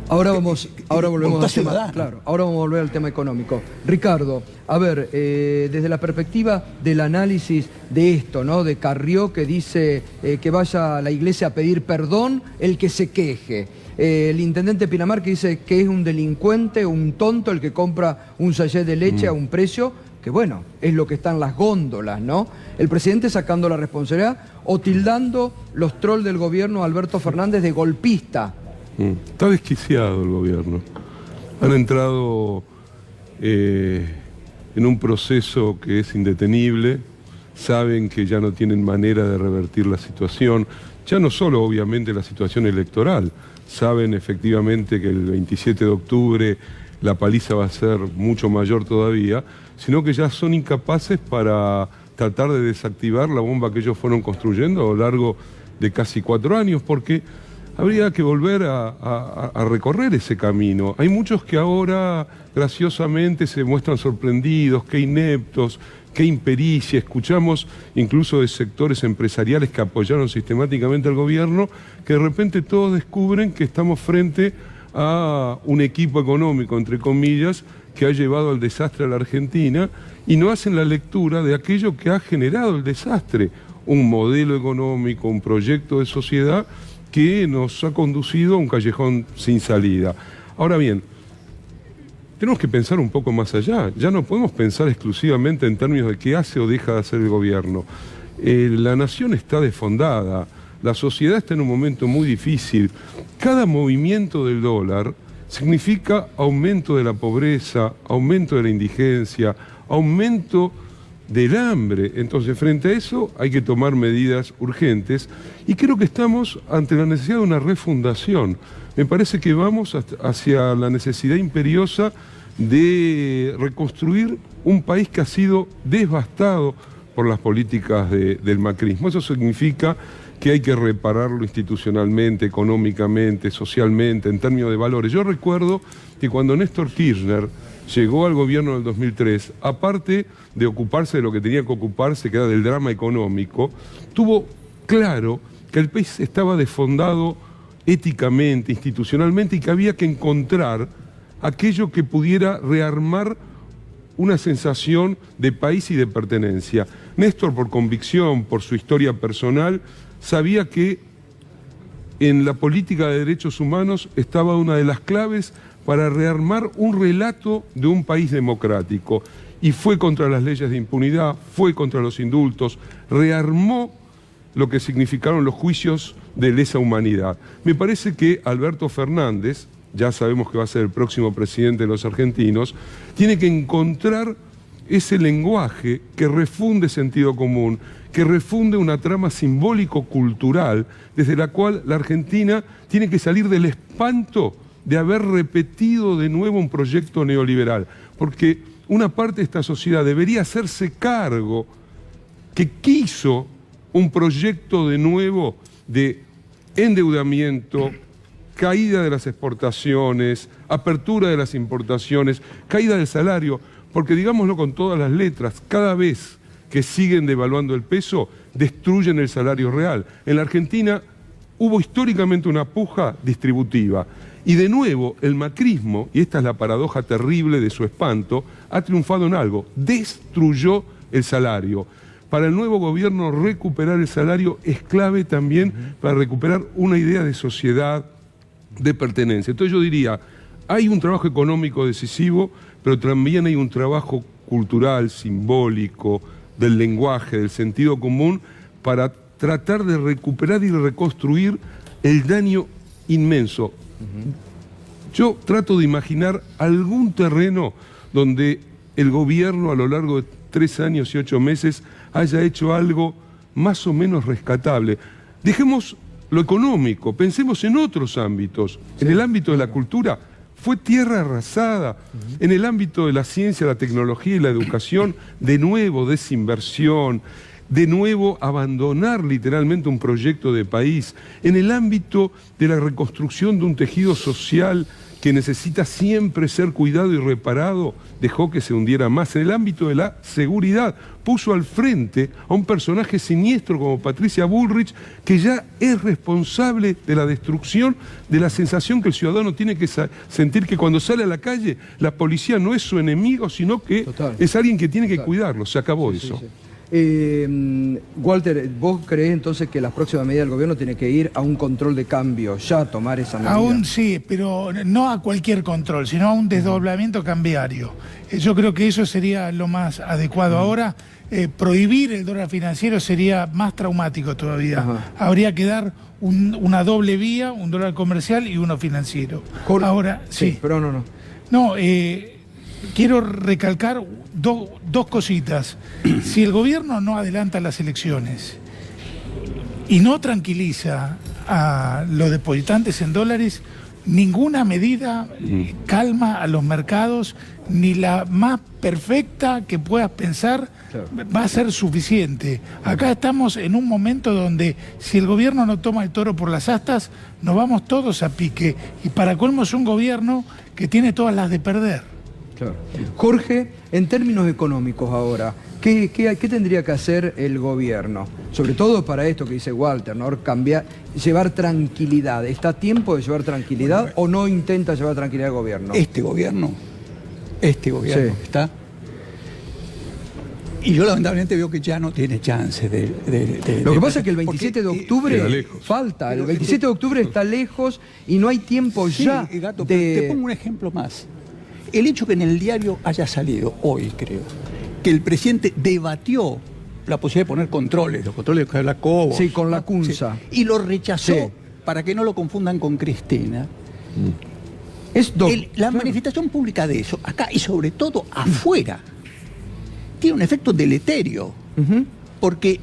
Ahora volvemos al tema, claro, ahora vamos a volver al tema económico. Ricardo, a ver, desde la perspectiva del análisis de esto, ¿no? De Carrió, que dice que vaya a la iglesia a pedir perdón el que se queje. El intendente Pinamar, que dice que es un delincuente, un tonto el que compra un sachet de leche a un precio que, bueno, es lo que está en las góndolas, ¿no? El presidente sacando la responsabilidad o tildando los trolls del gobierno Alberto Fernández de golpista. Está desquiciado el gobierno. Han entrado en un proceso que es indetenible, saben que ya no tienen manera de revertir la situación, ya no solo obviamente la situación electoral, saben efectivamente que el 27 de octubre la paliza va a ser mucho mayor todavía, sino que ya son incapaces para tratar de desactivar la bomba que ellos fueron construyendo a lo largo de casi 4 años, porque habría que volver a recorrer ese camino. Hay muchos que ahora graciosamente se muestran sorprendidos, qué ineptos, qué impericia. Escuchamos incluso de sectores empresariales que apoyaron sistemáticamente al gobierno, que de repente todos descubren que estamos frente a un equipo económico, entre comillas, que ha llevado al desastre a la Argentina y no hacen la lectura de aquello que ha generado el desastre, un modelo económico, un proyecto de sociedad que nos ha conducido a un callejón sin salida. Ahora bien, tenemos que pensar un poco más allá. Ya no podemos pensar exclusivamente en términos de qué hace o deja de hacer el gobierno. La nación está desfondada, la sociedad está en un momento muy difícil. Cada movimiento del dólar significa aumento de la pobreza, aumento de la indigencia, aumento del hambre. Entonces, frente a eso hay que tomar medidas urgentes y creo que estamos ante la necesidad de una refundación. Me parece que vamos hacia la necesidad imperiosa de reconstruir un país que ha sido devastado por las políticas del macrismo. Eso significa que hay que repararlo institucionalmente, económicamente, socialmente, en términos de valores. Yo recuerdo que cuando Néstor Kirchner llegó al gobierno del 2003, aparte de ocuparse de lo que tenía que ocuparse, que era del drama económico, tuvo claro que el país estaba desfondado éticamente, institucionalmente, y que había que encontrar aquello que pudiera rearmar una sensación de país y de pertenencia. Néstor, por convicción, por su historia personal, sabía que en la política de derechos humanos estaba una de las claves para rearmar un relato de un país democrático. Y fue contra las leyes de impunidad, fue contra los indultos, rearmó lo que significaron los juicios de lesa humanidad. Me parece que Alberto Fernández, ya sabemos que va a ser el próximo presidente de los argentinos, tiene que encontrar ese lenguaje que refunde sentido común, que refunde una trama simbólico-cultural desde la cual la Argentina tiene que salir del espanto de haber repetido de nuevo un proyecto neoliberal, porque una parte de esta sociedad debería hacerse cargo que quiso un proyecto de nuevo de endeudamiento, caída de las exportaciones, apertura de las importaciones, caída del salario, porque digámoslo con todas las letras, cada vez que siguen devaluando el peso, destruyen el salario real. En la Argentina hubo históricamente una puja distributiva Y de nuevo, el macrismo, y esta es la paradoja terrible de su espanto, ha triunfado en algo: destruyó el salario. Para el nuevo gobierno, recuperar el salario es clave también para recuperar una idea de sociedad, de pertenencia. Entonces yo diría, hay un trabajo económico decisivo, pero también hay un trabajo cultural, simbólico, del lenguaje, del sentido común, para tratar de recuperar y reconstruir el daño inmenso. Yo trato de imaginar algún terreno donde el gobierno a lo largo de 3 años y 8 meses haya hecho algo más o menos rescatable. Dejemos lo económico, pensemos en otros ámbitos. En el ámbito de la cultura fue tierra arrasada. En el ámbito de la ciencia, la tecnología y la educación, de nuevo desinversión, de nuevo abandonar literalmente un proyecto de país. En el ámbito de la reconstrucción de un tejido social que necesita siempre ser cuidado y reparado, dejó que se hundiera más. En el ámbito de la seguridad, puso al frente a un personaje siniestro como Patricia Bullrich, que ya es responsable de la destrucción de la sensación que el ciudadano tiene que sentir que cuando sale a la calle, la policía no es su enemigo, sino que es alguien que tiene que cuidarlo. Se acabó eso. Walter, ¿vos creés entonces que las próximas medidas del gobierno tienen que ir a un control de cambio, ya a tomar esa medida? Aún sí, pero no a cualquier control, sino a un desdoblamiento cambiario. Yo creo que eso sería lo más adecuado. Ahora, prohibir el dólar financiero sería más traumático todavía. Habría que dar una doble vía, un dólar comercial y uno financiero. Ahora, sí. Pero no. No, quiero recalcar dos cositas. Si el gobierno no adelanta las elecciones y no tranquiliza a los depositantes en dólares, ninguna medida calma a los mercados, ni la más perfecta que puedas pensar va a ser suficiente. Acá estamos en un momento donde si el gobierno no toma el toro por las astas, nos vamos todos a pique. Y para colmo es un gobierno que tiene todas las de perder. Claro. Jorge, en términos económicos ahora, ¿qué tendría que hacer el gobierno? Sobre todo para esto que dice Walter, ¿no? Llevar tranquilidad. ¿Está a tiempo de llevar tranquilidad o no intenta llevar tranquilidad el gobierno? Este gobierno está... Y yo lamentablemente veo que ya no tiene chance de... Lo que pasa es que el 27 de octubre falta. El 27 de octubre está lejos y no hay tiempo ya Gato, de... Te pongo un ejemplo más. El hecho que en el diario haya salido hoy, creo, que el presidente debatió la posibilidad de poner controles, los controles de la Cobo. Sí, con la CUNSA. Y lo rechazó para que no lo confundan con Cristina. La manifestación pública de eso, acá y sobre todo afuera, tiene un efecto deleterio. Porque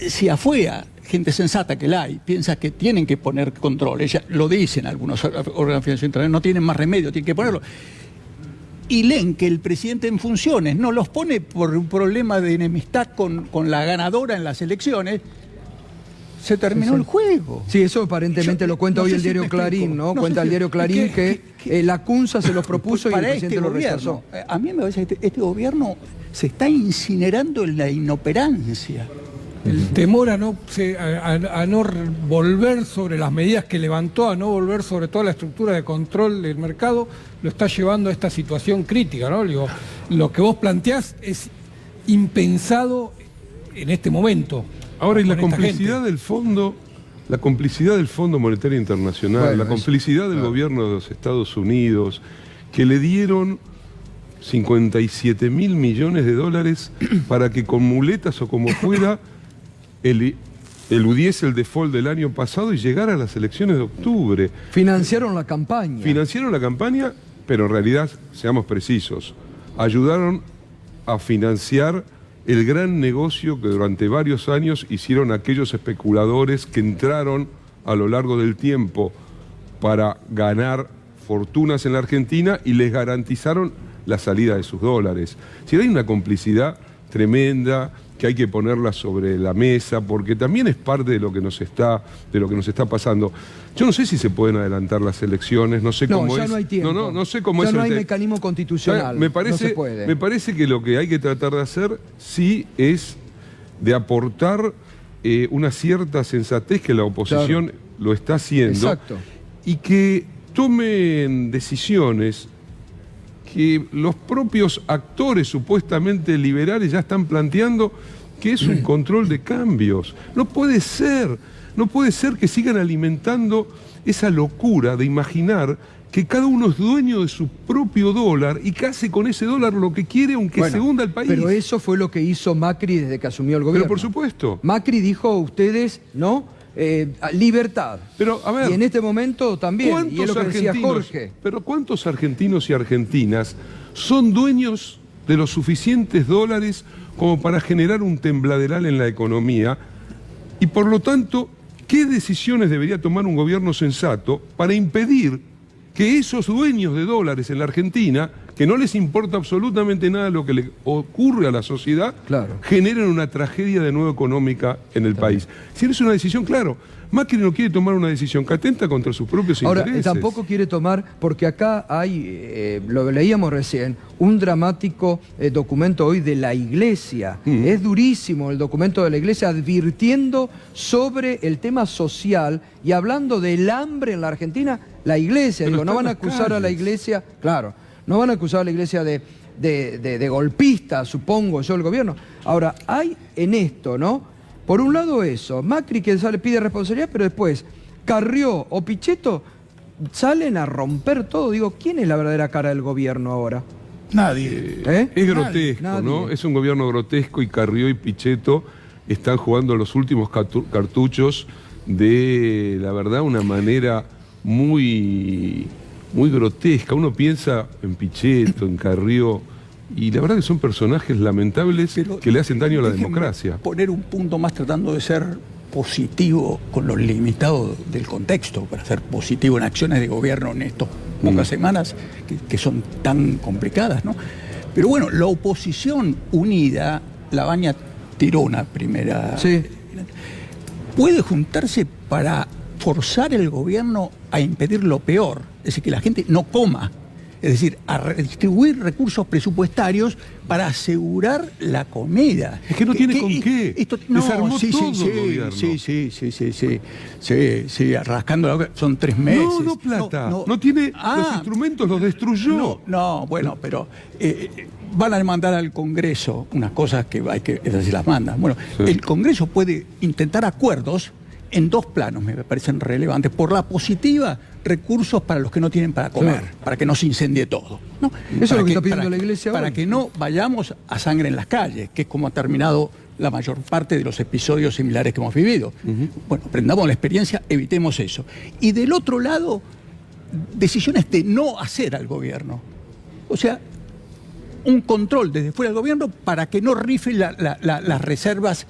si afuera, gente sensata que la hay, piensa que tienen que poner controles, ya lo dicen algunos órganos financieros internacionales, no tienen más remedio, tienen que ponerlo. Y leen que el presidente en funciones no los pone por un problema de enemistad con la ganadora en las elecciones, se terminó el juego. Sí, eso aparentemente lo cuenta hoy el diario Clarín, ¿no? Cuenta el diario Clarín que la CUNSA se los propuso y el presidente lo rechazó. A mí me parece que este gobierno se está incinerando en la inoperancia. El temor a no volver sobre las medidas que levantó, a no volver sobre toda la estructura de control del mercado, lo está llevando a esta situación crítica, ¿no? Digo, lo que vos planteás es impensado en este momento. Ahora, y la complicidad del fondo, la complicidad del Fondo Monetario Internacional, la complicidad del gobierno de los Estados Unidos, que le dieron 57.000 millones de dólares para que con muletas o como fuera eludiese el default del año pasado y llegara a las elecciones de octubre. Financiaron la campaña. Financiaron la campaña, pero en realidad, seamos precisos, ayudaron a financiar el gran negocio que durante varios años hicieron aquellos especuladores que entraron a lo largo del tiempo para ganar fortunas en la Argentina y les garantizaron la salida de sus dólares. Si hay una complicidad tremenda que hay que ponerla sobre la mesa, porque también es parte de lo que nos está pasando. Yo no sé si se pueden adelantar las elecciones, no sé cómo es. No hay tiempo. No sé cómo es. Ya no hay mecanismo constitucional. Me parece que lo que hay que tratar de hacer sí es de aportar una cierta sensatez que la oposición lo está haciendo. Exacto. Y que tomen decisiones que los propios actores supuestamente liberales ya están planteando, que es un control de cambios. No puede ser que sigan alimentando esa locura de imaginar que cada uno es dueño de su propio dólar y que hace con ese dólar lo que quiere, aunque se hunda el país. Pero eso fue lo que hizo Macri desde que asumió el gobierno. Pero por supuesto. Macri dijo, ustedes, ¿no? Libertad. Pero, a ver, y en este momento también, y es lo que decía Jorge. Pero ¿cuántos argentinos y argentinas son dueños de los suficientes dólares como para generar un tembladeral en la economía? Y por lo tanto, ¿qué decisiones debería tomar un gobierno sensato para impedir que esos dueños de dólares en la Argentina, que no les importa absolutamente nada lo que le ocurre a la sociedad, generen una tragedia de nuevo económica en el país? Si no es una decisión, claro, Macri no quiere tomar una decisión que atenta contra sus propios intereses. Ahora, tampoco quiere tomar, porque acá hay, lo leíamos recién, un dramático documento hoy de la Iglesia. Es durísimo el documento de la Iglesia advirtiendo sobre el tema social y hablando del hambre en la Argentina. La Iglesia, digo, no van a acusar a la Iglesia, claro, no van a acusar a la Iglesia de golpista, supongo yo, el gobierno. Ahora, hay en esto, ¿no? Por un lado eso, Macri que sale pide responsabilidad, pero después Carrió o Pichetto salen a romper todo. Digo, ¿quién es la verdadera cara del gobierno ahora? Nadie. Es grotesco, ¿no? Es un gobierno grotesco y Carrió y Pichetto están jugando los últimos cartuchos de, la verdad, una manera muy grotesca. Uno piensa en Pichetto, en Carrió, y la verdad que son personajes lamentables que le hacen daño a la democracia. Poner un punto más tratando de ser positivo con lo limitado del contexto, para ser positivo en acciones de gobierno en estas pocas semanas que son tan complicadas, ¿no? Pero bueno, la oposición unida, Labaña tiró una primera... Sí. Puede juntarse para forzar el gobierno a impedir lo peor, es decir, que la gente no coma. Es decir, a redistribuir recursos presupuestarios para asegurar la comida. Es que no tiene con qué. Desarmó todo el gobierno. Sí, rascando la boca. Son 3 meses. No plata. No tiene los instrumentos, los destruyó. Bueno, pero van a mandar al Congreso unas cosas que hay que, es decir, las mandan. Bueno, el Congreso puede intentar acuerdos en 2 planos, me parecen relevantes. Por la positiva, recursos para los que no tienen para comer, para que no se incendie todo, ¿no? Eso es lo que está pidiendo la Iglesia ahora. Para que no vayamos a sangre en las calles, que es como ha terminado la mayor parte de los episodios similares que hemos vivido. Bueno, aprendamos la experiencia, evitemos eso. Y del otro lado, decisiones de no hacer al gobierno. O sea, un control desde fuera del gobierno para que no rifen las reservas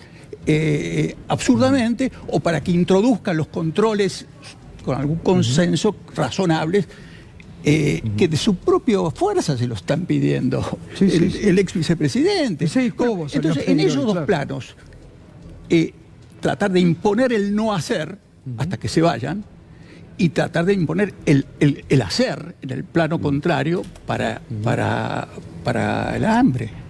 absurdamente, o para que introduzcan los controles con algún consenso razonables que de su propia fuerza se lo están pidiendo el ex vicepresidente. Entonces, en esos 2 planos, tratar de imponer el no hacer hasta que se vayan, y tratar de imponer el hacer en el plano contrario para el hambre.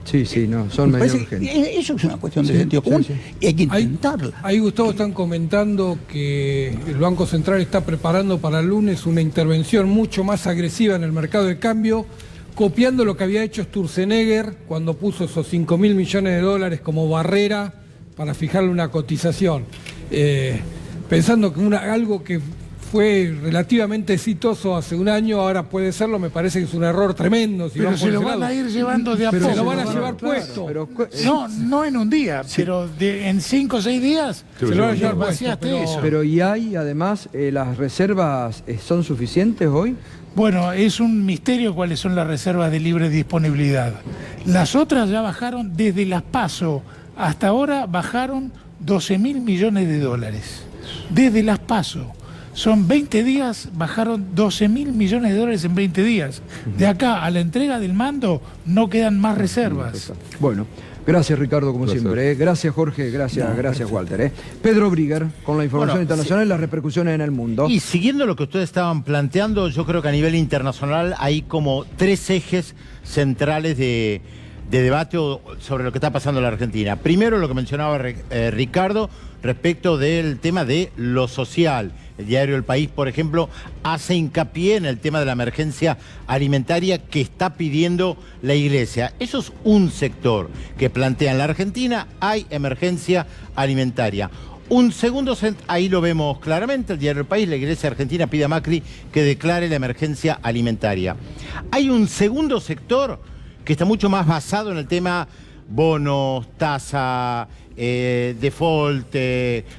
Son medio urgentes. Eso es una cuestión de sentido común y hay que intentarla. Ahí, Gustavo, están comentando que el Banco Central está preparando para el lunes una intervención mucho más agresiva en el mercado de cambio, copiando lo que había hecho Sturzenegger cuando puso esos 5.000 millones de dólares como barrera para fijarle una cotización. Pensando que algo que fue relativamente exitoso hace un año, ahora puede serlo, me parece que es un error tremendo. Pero se lo van a ir llevando de a poco. Se lo van a llevar puesto. No en un día, pero en 5 o 6 días se lo van a llevar puesto. Pero y hay, además, las reservas son suficientes hoy. Bueno, es un misterio cuáles son las reservas de libre disponibilidad. Las otras ya bajaron, desde las PASO hasta ahora bajaron 12.000 millones de dólares. Desde las PASO. Son 20 días, bajaron 12.000 millones de dólares en 20 días. De acá a la entrega del mando no quedan más reservas. Bueno, gracias Ricardo, como siempre. Gracias Jorge, gracias Walter. Pedro Brigger, con la información internacional y las repercusiones en el mundo. Y siguiendo lo que ustedes estaban planteando, yo creo que a nivel internacional hay como 3 ejes centrales de debate sobre lo que está pasando en la Argentina. Primero, lo que mencionaba Ricardo respecto del tema de lo social, El diario El País, por ejemplo, hace hincapié en el tema de la emergencia alimentaria que está pidiendo la Iglesia. Eso es un sector que plantea en la Argentina, hay emergencia alimentaria. Un segundo, ahí lo vemos claramente, el diario El País, la Iglesia Argentina pide a Macri que declare la emergencia alimentaria. Hay un segundo sector que está mucho más basado en el tema bonos, tasa, default,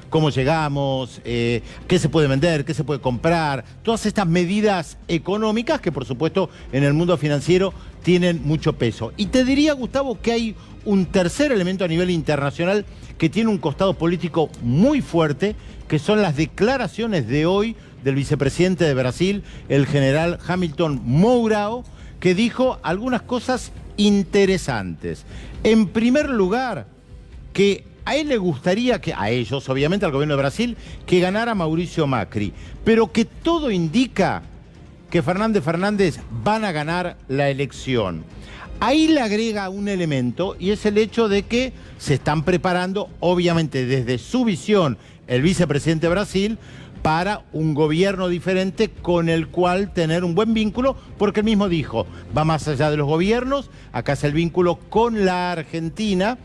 cómo llegamos, qué se puede vender, qué se puede comprar, todas estas medidas económicas que por supuesto en el mundo financiero tienen mucho peso. Y te diría, Gustavo, que hay un tercer elemento a nivel internacional que tiene un costado político muy fuerte, que son las declaraciones de hoy del vicepresidente de Brasil, el general Hamilton Mourão, que dijo algunas cosas interesantes. En primer lugar, que a él le gustaría que, a ellos, obviamente al gobierno de Brasil, que ganara Mauricio Macri, pero que todo indica que Fernández van a ganar la elección. Ahí le agrega un elemento y es el hecho de que se están preparando, obviamente desde su visión, el vicepresidente de Brasil, para un gobierno diferente con el cual tener un buen vínculo, porque él mismo dijo, va más allá de los gobiernos, acá es el vínculo con la Argentina,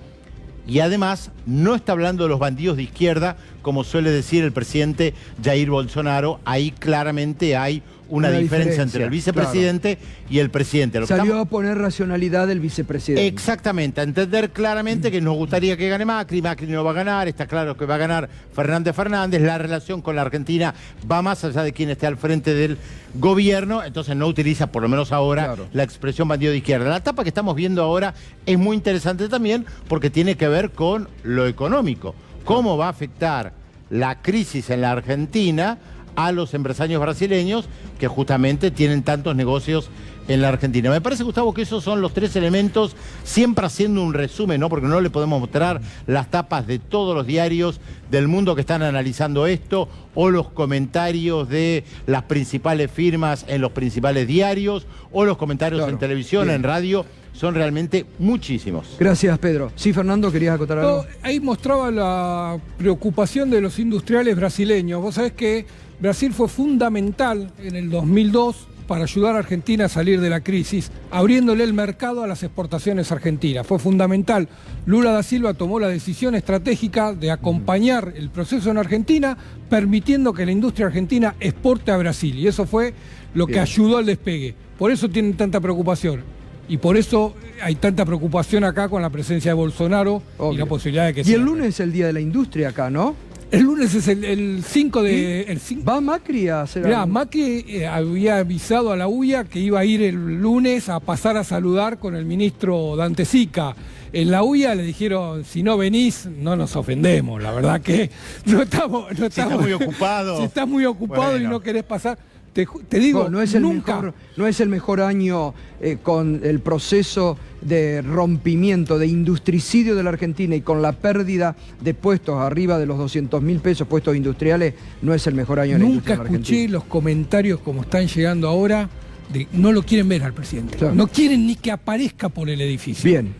y además no está hablando de los bandidos de izquierda, como suele decir el presidente Jair Bolsonaro. Ahí claramente hay una diferencia entre el vicepresidente y el presidente. Salió a poner racionalidad del vicepresidente. Exactamente, a entender claramente que nos gustaría que gane Macri no va a ganar, está claro que va a ganar Fernández, la relación con la Argentina va más allá de quien esté al frente del gobierno, entonces no utiliza, por lo menos ahora, la expresión bandido de izquierda. La etapa que estamos viendo ahora es muy interesante también porque tiene que ver con lo económico. ¿Cómo va a afectar la crisis en la Argentina a los empresarios brasileños que justamente tienen tantos negocios en la Argentina? Me parece, Gustavo, que esos son los tres elementos, siempre haciendo un resumen, ¿no? Porque no le podemos mostrar las tapas de todos los diarios del mundo que están analizando esto o los comentarios de las principales firmas en los principales diarios o los comentarios en televisión, en radio. Son realmente muchísimos. Gracias, Pedro. Sí, Fernando, ¿querías acotar algo? Ahí mostraba la preocupación de los industriales brasileños. Vos sabés que Brasil fue fundamental en el 2002 para ayudar a Argentina a salir de la crisis, abriéndole el mercado a las exportaciones argentinas. Fue fundamental. Lula da Silva tomó la decisión estratégica de acompañar el proceso en Argentina, permitiendo que la industria argentina exporte a Brasil. Y eso fue lo que ayudó al despegue. Por eso tienen tanta preocupación. Y por eso hay tanta preocupación acá con la presencia de Bolsonaro y la posibilidad de que sea. Y el lunes es el Día de la Industria acá, ¿no? El lunes es el 5 de... ¿Va Macri a hacer algo? Mirá, Macri había avisado a la UIA que iba a ir el lunes a pasar a saludar con el ministro Dante Sica. En la UIA le dijeron, si no venís, no nos ofendemos. La verdad que no estamos... Si estás muy ocupado. Si estás muy ocupado y no querés pasar... Te digo, no es el mejor año con el proceso de rompimiento, de industricidio de la Argentina y con la pérdida de puestos arriba de los 200.000 pesos, puestos industriales, no es el mejor año en la industria de la Argentina. Nunca escuché los comentarios como están llegando ahora, de no lo quieren ver al presidente. Claro. No quieren ni que aparezca por el edificio. Bien,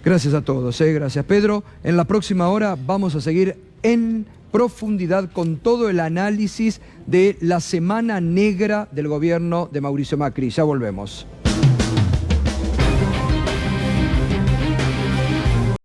gracias a todos, gracias Pedro. En la próxima hora vamos a seguir en profundidad con todo el análisis de la semana negra del gobierno de Mauricio Macri. Ya volvemos.